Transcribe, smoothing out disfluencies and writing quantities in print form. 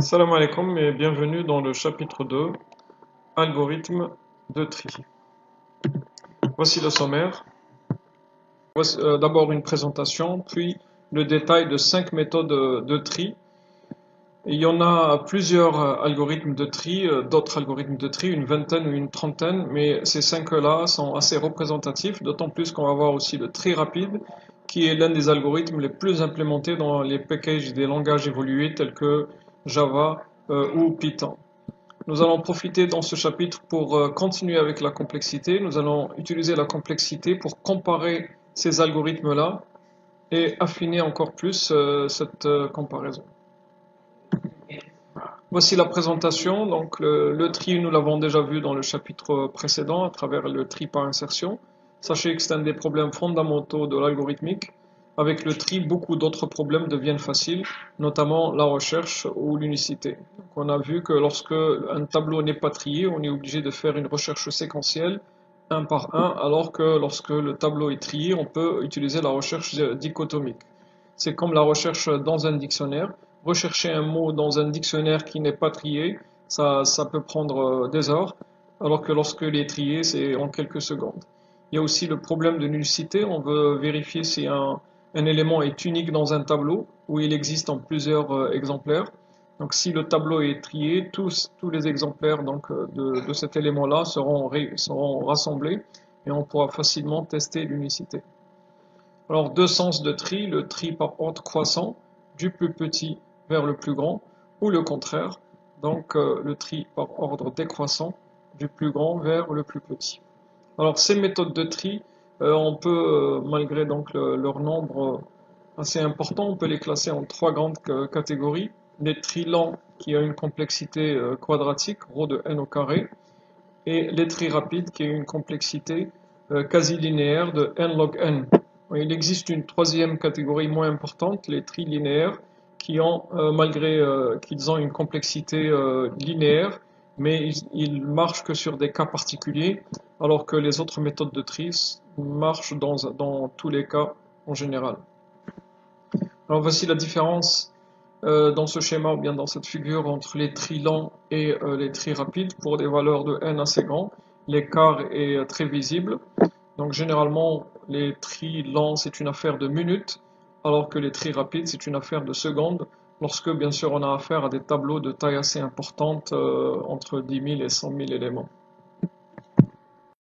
Salam alaikum et bienvenue dans le chapitre 2, algorithme de tri. Voici le sommaire. Voici d'abord une présentation, puis le détail de 5 méthodes de tri. Il y en a plusieurs algorithmes de tri, d'autres algorithmes de tri, une vingtaine ou une trentaine, mais ces 5-là sont assez représentatifs, d'autant plus qu'on va voir aussi le tri rapide, qui est l'un des algorithmes les plus implémentés dans les packages des langages évolués tels que Java ou Python. Nous allons profiter dans ce chapitre pour continuer avec la complexité. Nous allons utiliser la complexité pour comparer ces algorithmes-là et affiner encore plus cette comparaison. Voici la présentation. Donc le tri, nous l'avons déjà vu dans le chapitre précédent à travers le tri par insertion. Sachez que c'est un des problèmes fondamentaux de l'algorithmique. Avec le tri, beaucoup d'autres problèmes deviennent faciles, notamment la recherche ou l'unicité. On a vu que lorsque un tableau n'est pas trié, on est obligé de faire une recherche séquentielle, un par un, alors que lorsque le tableau est trié, on peut utiliser la recherche dichotomique. C'est comme la recherche dans un dictionnaire. Rechercher un mot dans un dictionnaire qui n'est pas trié, ça peut prendre des heures, alors que lorsqu'il est trié, c'est en quelques secondes. Il y a aussi le problème de nullité. On veut vérifier si un élément est unique dans un tableau ou il existe en plusieurs exemplaires. Donc si le tableau est trié, tous les exemplaires de cet élément-là seront rassemblés et on pourra facilement tester l'unicité. Alors deux sens de tri, le tri par ordre croissant, du plus petit vers le plus grand, ou le contraire, donc le tri par ordre décroissant, du plus grand vers le plus petit. Alors ces méthodes de tri, on peut, malgré donc leur nombre assez important, on peut les classer en trois grandes catégories. Les tri lents qui ont une complexité quadratique, ρ de n au carré, et les tri rapides qui ont une complexité quasi linéaire de n log n. Il existe une troisième catégorie moins importante, les tri linéaires, qui ont, malgré qu'ils ont une complexité linéaire, mais ils marchent que sur des cas particuliers, alors que les autres méthodes de tri marchent dans tous les cas en général. Alors voici la différence dans ce schéma ou bien dans cette figure entre les tri lents et les tri rapides pour des valeurs de n assez grands. L'écart est très visible. Donc généralement les tri lents c'est une affaire de minutes, alors que les tri rapides c'est une affaire de secondes, lorsque bien sûr on a affaire à des tableaux de taille assez importante, entre 10 000 et 100 000 éléments.